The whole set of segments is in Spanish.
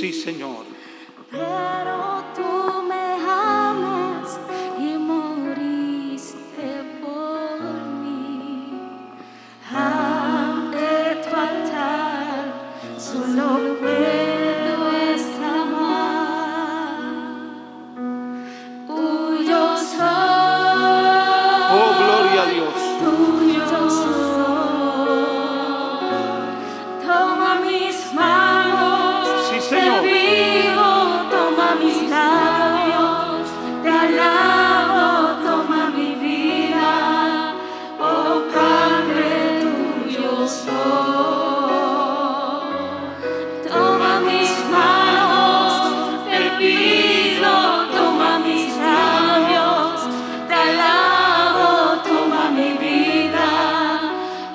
Sí, Señor. Pero tú me amas y moriste por mí. Ante tu altar solo puedo exclamar: tuyo soy. Oh, gloria a Dios. Tuyo soy. Toma mis manos. Sí, Señor. Te pido, toma mis labios, te alabo, toma mi vida, oh Padre, tuyo soy. Toma mis manos, te pido, toma mis labios, te alabo, toma mi vida,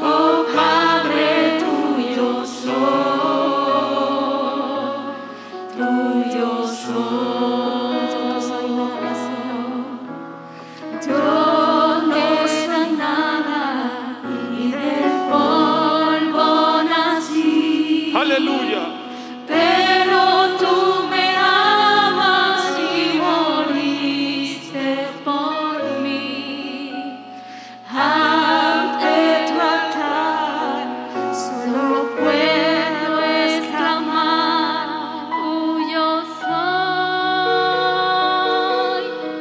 oh Padre, tuyo soy. Tuyo soy. Yo no soy nada y del polvo nací. Aleluya. Pero tú me amas y moriste por mí. Ante tu altar solo puedo exclamar: tuyo soy,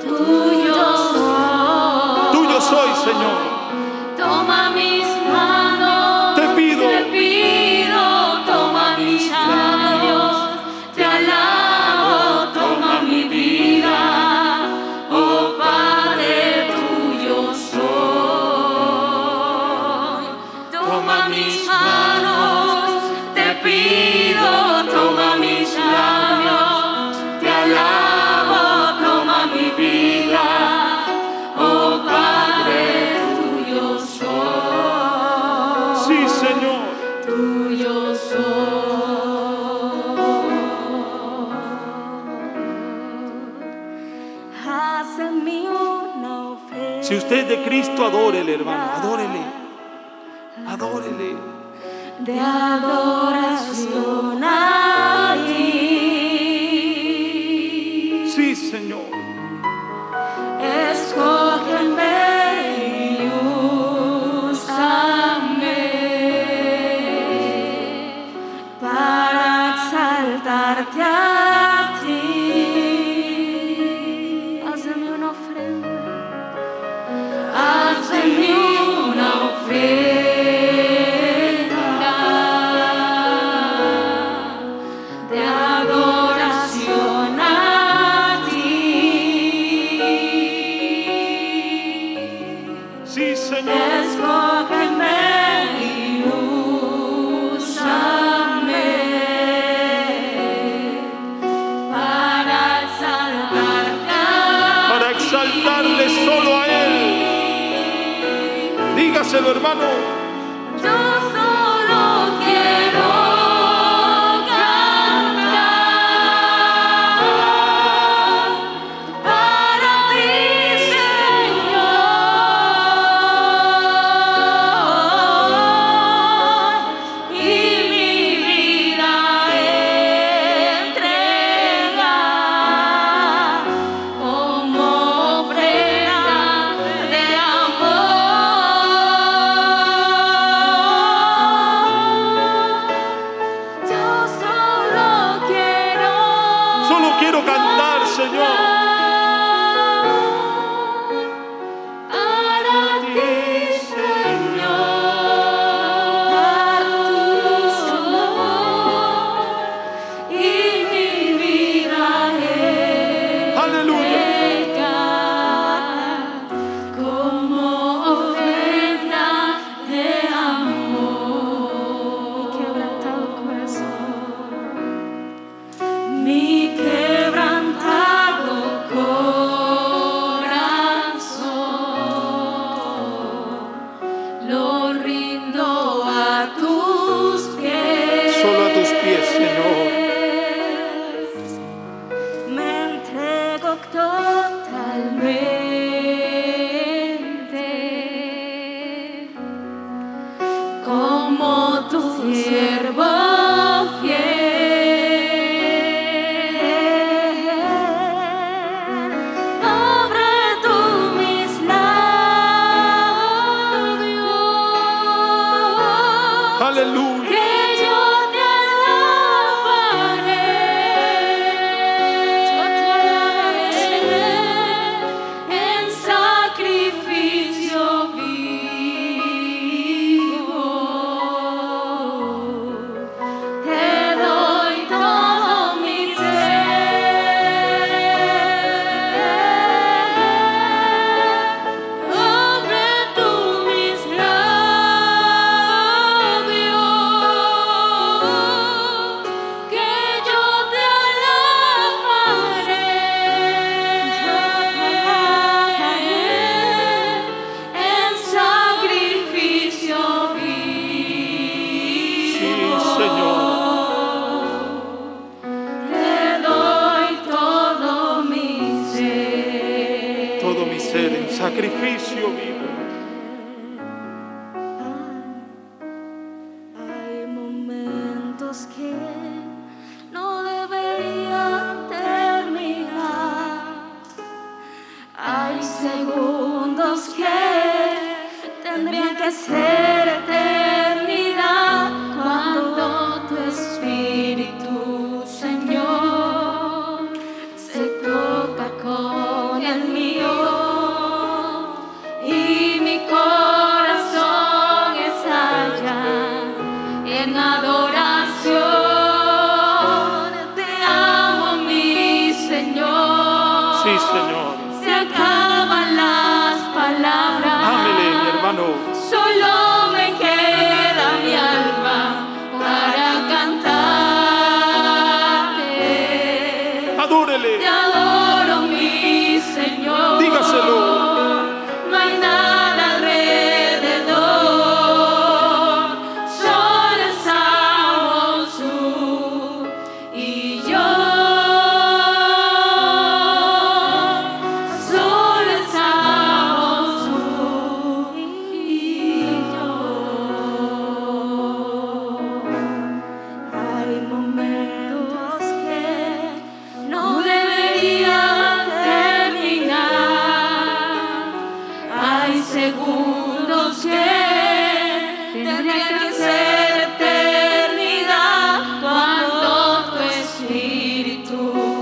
tuyo soy. Tuyo soy, Señor. Toma mis manos, Te pido. toma mis labios, te alabo, toma mi vida, oh Padre, tuyo soy. Toma mis manos, te pido, toma mis labios, te alabo, toma mi vida, oh Padre, tuyo soy. Sí, Señor. Tuyo soy. Haz en mí una ofrenda. Si usted es de Cristo, adórele, hermano. Adórele. Adórele. De adoración a ti. Sí, Señor. Escógeme y úsame para exaltarte a ti. Hazme una ofrenda. Hazme una ofrenda de adoración a ti. Sí, Señor. Escógeme y úsame para Exaltarle solo a Él. Dígaselo, hermano. Yo solo quiero cantar para ti, Señor, y mi vida entregar como ofrenda de amor. Yo Solo quiero cantar, Señor. para ti, Señor, y mi vida Aleluya. entregar como ofrenda de amor. Mi quebrantado corazón, mi quebrantado corazón, lo rindo a tus pies. Solo a tus pies, Señor. Me entrego totalmente como tu siervo fiel. tendría que ser eternidad cuando tu espíritu, Señor, se toca con el mío y mi corazón estalla en adoración. Te amo, mi Señor. Sí, Señor. Se acaban las palabras. Ámele, mi hermano. Solo me queda mi alma para cantarte. Adórele. Te adoro, mi Señor. Dígaselo. No hay nada alrededor. Solo estamos tú y yo. Solo estamos tú y yo. Hay momentos que no deberían terminar. Hay segundos que tendrían que ser eternidad cuando tu espíritu,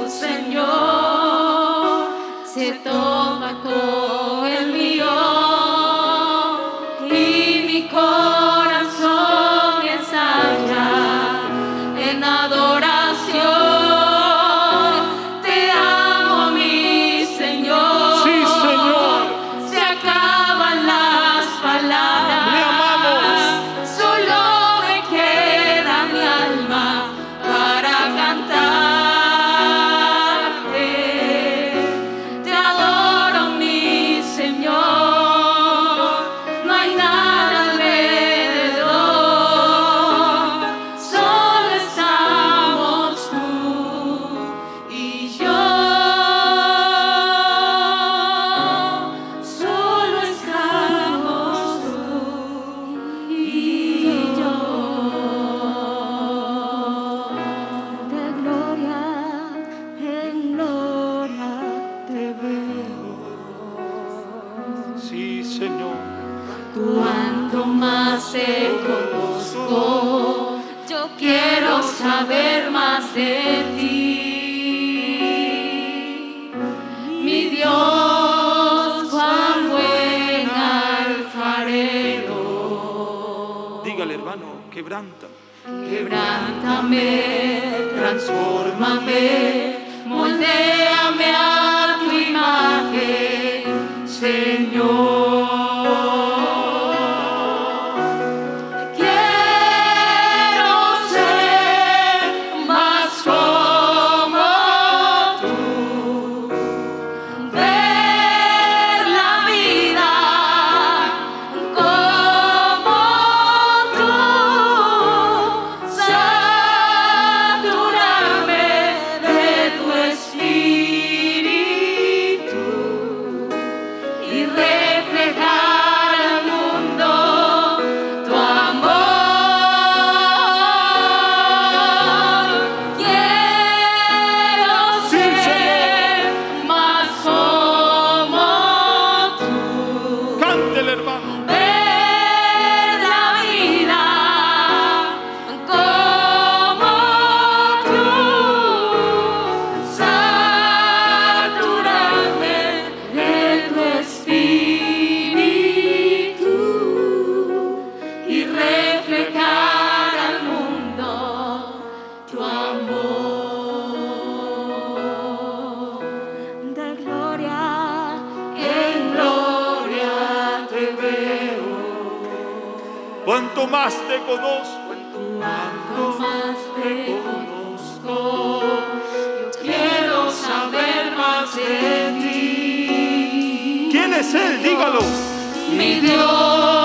Señor, se toca con el mío y mi corazón estalla en adoración. Te amo, mi Señor. Sí, Señor. Se acaban las palabras. Le amamos. Solo me queda mi alma para cantarte. Te adoro, mi Señor. No hay nada alrededor. Solo estamos tú y yo. Solo estamos tú y yo. De gloria en gloria te veo. Sí, Señor. Cuanto más te conozco, yo quiero saber más de ti. Mi Dios, cuán buen alfarero. Dígale, hermano, quebranta. Quebrántame, transfórmame, moldéame a tu imagen, Señor. Quiero ser más como tú, ver la vida como tú, saturarme de tu espíritu y reflejar al mundo tu amor. Quiero Sí, ser más como tú, Cántele, hermano. ver la vida como tú, saturarme de tu espíritu y reflejar al mundo tu amor. De gloria en gloria te veo. Cuanto más te conozco, Cuanto más te conozco, yo quiero saber más de ti. ¿quién es Él? Dígalo. Mi Dios,